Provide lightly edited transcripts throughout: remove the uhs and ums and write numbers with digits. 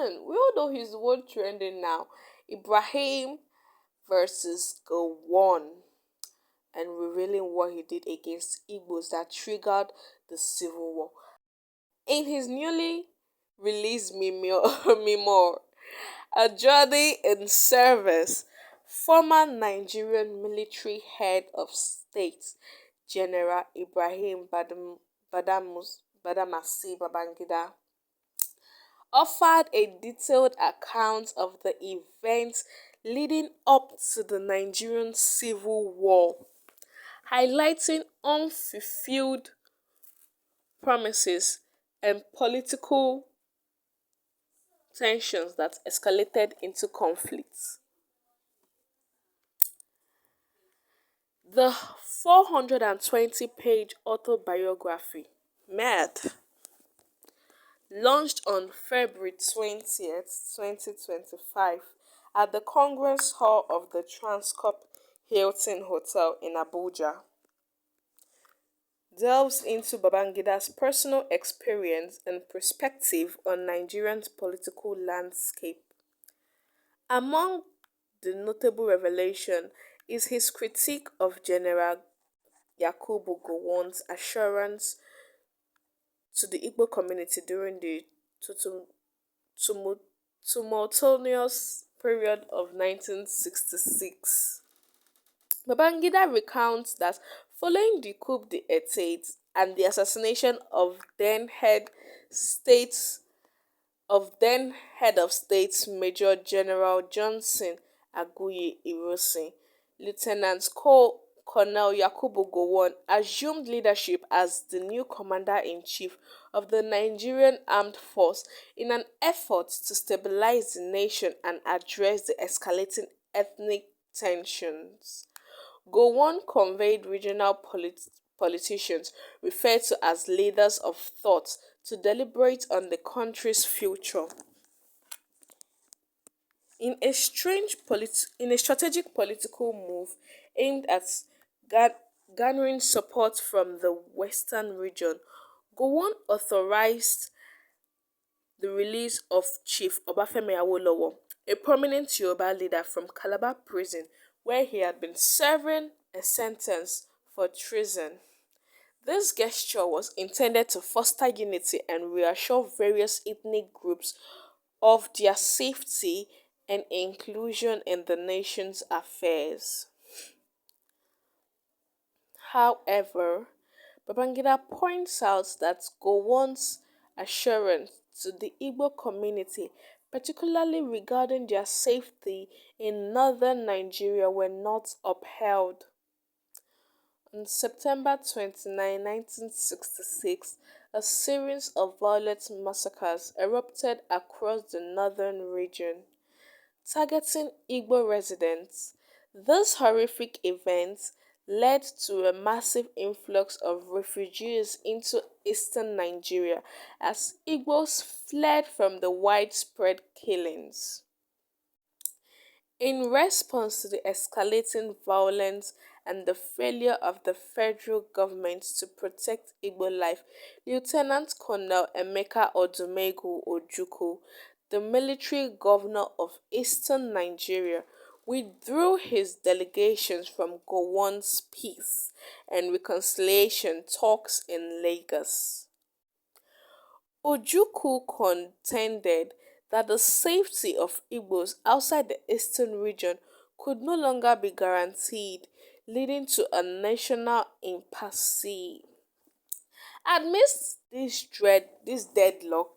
fun. We all know he's the one trending now. Ibrahim versus Gowon, and revealing what he did against Igbos that triggered the civil war. In his newly released memoir, A Journey in Service, former Nigerian military head of state General Ibrahim Badamasi Babangida offered a detailed account of the events leading up to the Nigerian Civil War, highlighting unfulfilled promises and political tensions that escalated into conflicts. The 420-page autobiography, Mad, launched on February 20th, 2025 at the Congress Hall of the Transcorp Hilton Hotel in Abuja, delves into Babangida's personal experience and perspective on Nigeria's political landscape. Among the notable revelation is his critique of General Yakubu Gowon's assurance to the Igbo community during the tumu- tumultuous period of 1966. Babangida recounts that following the coup d'etat and the assassination of states then head of state Major General Johnson Aguiyi Ironsi, Colonel Yakubu Gowon assumed leadership as the new commander-in-chief of the Nigerian Armed Force in an effort to stabilize the nation and address the escalating ethnic tensions. Gowon conveyed regional politicians, referred to as leaders of thought, to deliberate on the country's future. In a strategic political move aimed at garnering support from the Western region, Gowon authorized the release of Chief Obafemi Awolowo, a prominent Yoruba leader from Calabar prison where he had been serving a sentence for treason. This gesture was intended to foster unity and reassure various ethnic groups of their safety and inclusion in the nation's affairs. However, Babangida points out that Gowon's assurance to the Igbo community, particularly regarding their safety in northern Nigeria, were not upheld. On September 29, 1966, a series of violent massacres erupted across the northern region, targeting Igbo residents. This horrific event led to a massive influx of refugees into eastern Nigeria as Igbos fled from the widespread killings. In response to the escalating violence and the failure of the federal government to protect Igbo life, Lieutenant Colonel Emeka Odumegu Ojukwu, the military governor of eastern Nigeria, withdrew his delegations from Gowon's peace and reconciliation talks in Lagos. Ojukwu contended that the safety of Igbos outside the eastern region could no longer be guaranteed, leading to a national impasse. Amidst this deadlock,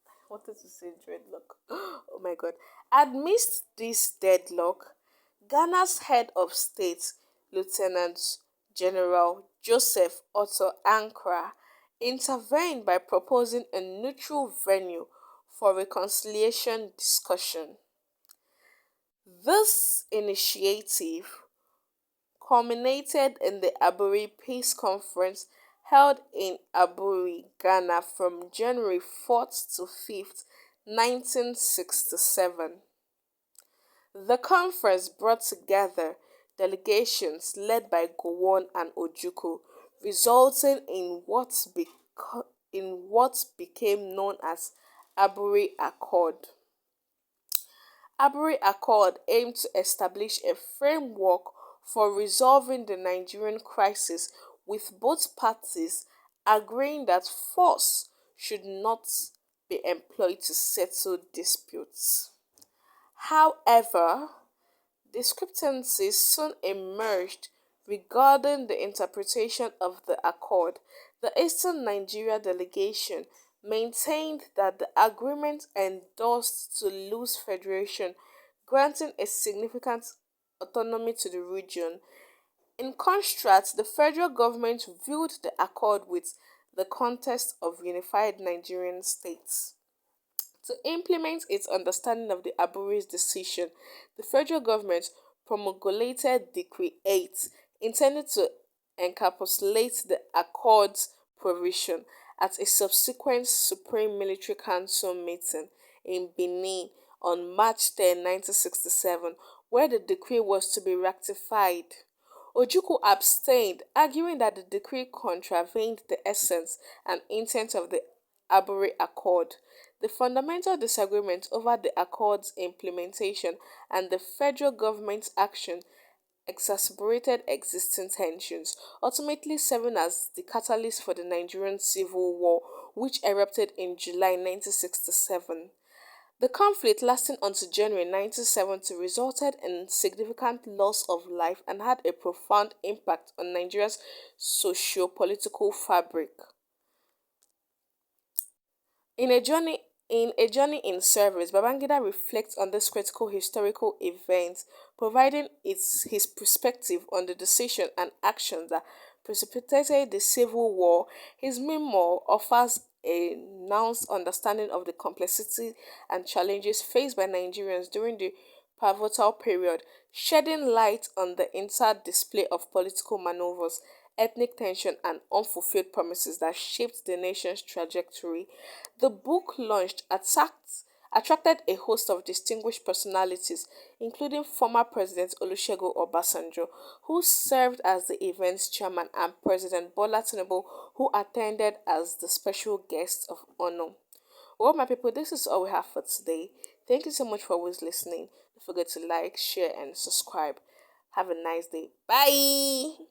I wanted to say dreadlock. Oh my god. Amidst this deadlock, Ghana's head of state, Lieutenant General Joseph Otto Ankara, intervened by proposing a neutral venue for reconciliation discussion. This initiative culminated in the Aburi Peace Conference held in Aburi, Ghana from January 4th to 5th, 1967. The conference brought together delegations led by Gowon and Ojukwu, resulting in what became known as Aburi Accord. Aburi Accord aimed to establish a framework for resolving the Nigerian crisis, with both parties agreeing that force should not be employed to settle disputes. However, discrepancies soon emerged regarding the interpretation of the accord. The Eastern Nigeria delegation maintained that the agreement endorsed to loose federation, granting a significant autonomy to the region. In contrast, the federal government viewed the accord with the context of unified Nigerian states. To implement its understanding of the Aburi's decision, the federal government promulgated Decree 8, intended to encapsulate the Accord's provision at a subsequent Supreme Military Council meeting in Benin on March 10, 1967, where the decree was to be ratified. Ojukwu abstained, arguing that the decree contravened the essence and intent of the Aburi Accord. The fundamental disagreement over the Accord's implementation and the federal government's action exacerbated existing tensions, ultimately serving as the catalyst for the Nigerian Civil War, which erupted in July 1967. The conflict, lasting until January 1970, resulted in significant loss of life and had a profound impact on Nigeria's socio-political fabric. In a journey in service, Babangida reflects on this critical historical event, providing his perspective on the decision and actions that precipitated the civil war. His memoir offers a nuanced understanding of the complexity and challenges faced by Nigerians during the pivotal period, shedding light on the entire display of political maneuvers, ethnic tension, and unfulfilled promises that shaped the nation's trajectory. The book launched attracted a host of distinguished personalities, including former President Olusegun Obasanjo, who served as the event's chairman, and President Bola Tinubu, who attended as the special guest of honor. Well, my people, this is all we have for today. Thank you so much for always listening. Don't forget to like, share, and subscribe. Have a nice day. Bye.